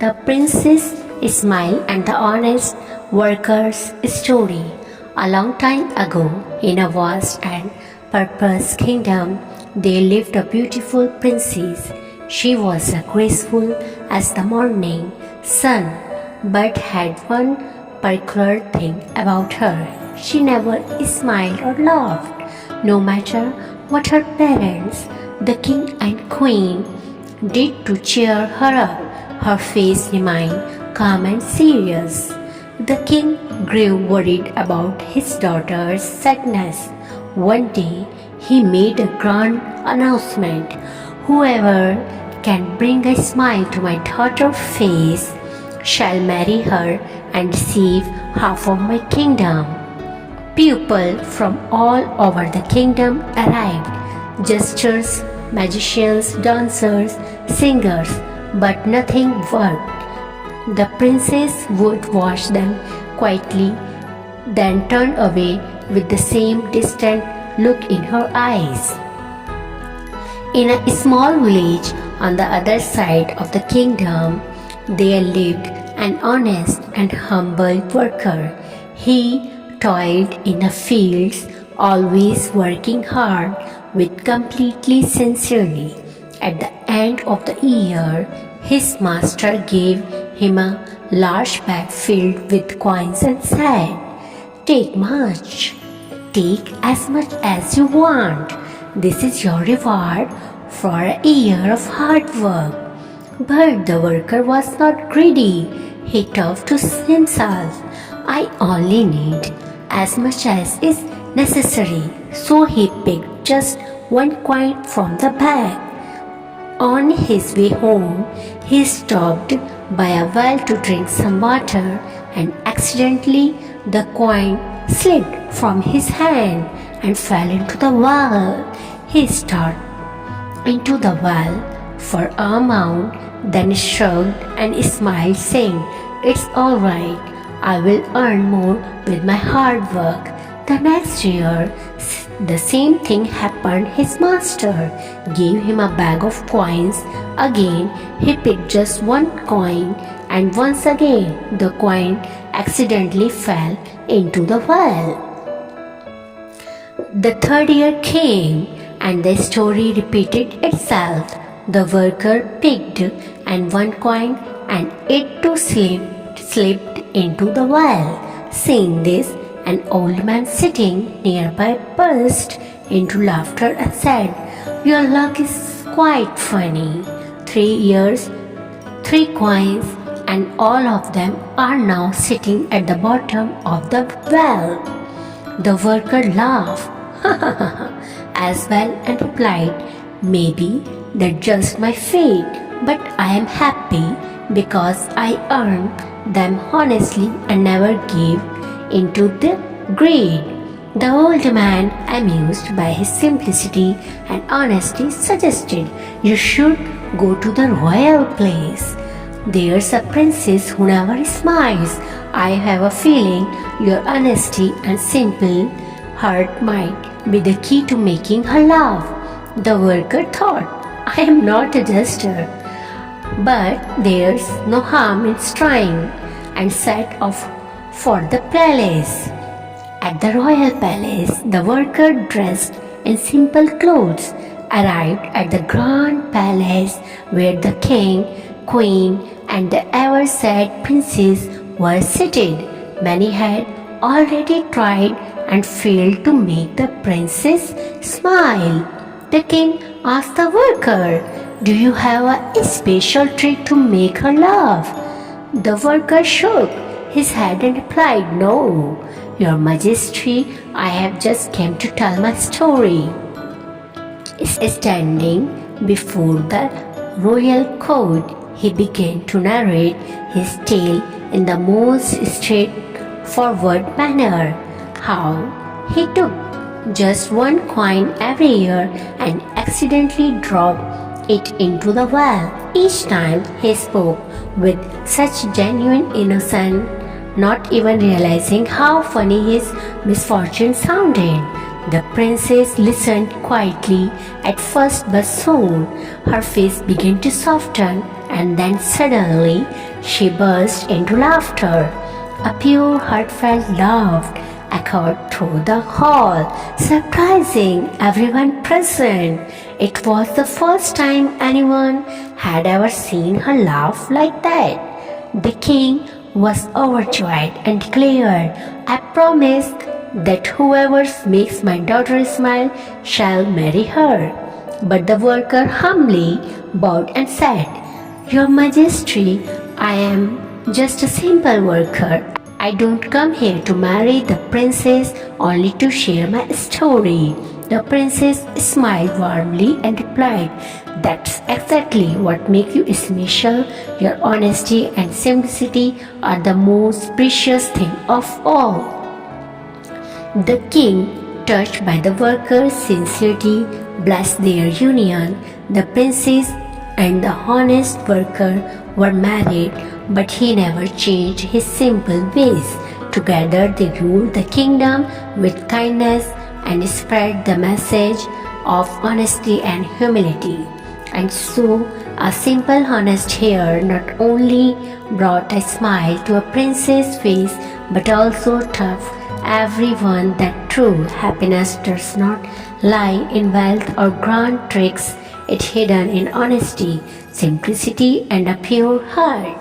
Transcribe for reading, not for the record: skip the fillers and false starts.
The Princess Smile and the Honest Worker's Story. A long time ago, in a vast and purpose kingdom, there lived a beautiful princess. She was as graceful as the morning sun, but had one particular thing about her. She never smiled or laughed, no matter what her parents, the king and queen, did to cheer her up. Her face remained calm and serious. The king grew worried about his daughter's sadness. One day, he made a grand announcement. Whoever can bring a smile to my daughter's face shall marry her and receive half of my kingdom. People from all over the kingdom arrived, jesters, magicians, dancers, singers, but nothing worked. The princess would watch them quietly, then turn away with the same distant look in her eyes. In a small village on the other side of the kingdom, there lived an honest and humble worker. He toiled in the fields, always working hard with completely sincerely. At the end of the year, his master gave him a large bag filled with coins and said, "Take as much as you want. This is your reward for a year of hard work." But the worker was not greedy. He thought to himself, "I only need as much as is necessary." So he picked just one coin from the bag. On his way home, he stopped by a well to drink some water, and accidentally the coin slipped from his hand and fell into the well. He stared into the well for a moment, then shrugged and smiled, saying, "It's all right. I will earn more with my hard work." The next year, the same thing happened. His master gave him a bag of coins. Again, he picked just one coin, and once again, the coin accidentally fell into the well. The third year came, and the story repeated itself. The worker picked and one coin, and it too slipped into the well. Seeing this, an old man sitting nearby burst into laughter and said, "Your luck is quite funny. 3 years, 3 coins, and all of them are now sitting at the bottom of the well." The worker laughed as well and replied, "Maybe that's just my fate, but I am happy because I earned them honestly and never gave into the greed." The old man, amused by his simplicity and honesty, suggested, "You should go to the royal place. There's a princess who never smiles. I have a feeling your honesty and simple heart might be the key to making her laugh." The worker thought, "I am not a jester, but there's no harm in trying," and set off for the palace. At the royal palace, the worker, dressed in simple clothes, arrived at the grand palace where the king, queen, and the ever-sad princess were seated. Many had already tried and failed to make the princess smile. The king asked the worker, "Do you have a special trick to make her laugh?" The worker shook his head and replied, "No, Your Majesty, I have just come to tell my story." Standing before the royal court, he began to narrate his tale in the most straightforward manner. How he took just one coin every year and accidentally dropped it into the well. Each time he spoke with such genuine innocence, not even realizing how funny his misfortune sounded. The princess listened quietly at first, but soon her face began to soften, and then suddenly she burst into laughter. A pure, heartfelt laugh echoed through the hall, surprising everyone present. It was the first time anyone had ever seen her laugh like that. The king was overjoyed and declared, "I promise that whoever makes my daughter smile shall marry her." But the worker humbly bowed and said, "Your Majesty, I am just a simple worker. I don't come here to marry the princess, only to share my story." The princess smiled warmly and replied, "That's exactly what makes you special. Your honesty and simplicity are the most precious thing of all." The king, touched by the workers' sincerity, blessed their union. The princess and the honest worker were married, but he never changed his simple ways. Together they ruled the kingdom with kindness and spread the message of honesty and humility. And so, a simple, honest hair not only brought a smile to a princess's face, but also taught everyone that true happiness does not lie in wealth or grand tricks. It's hidden in honesty, simplicity, and a pure heart.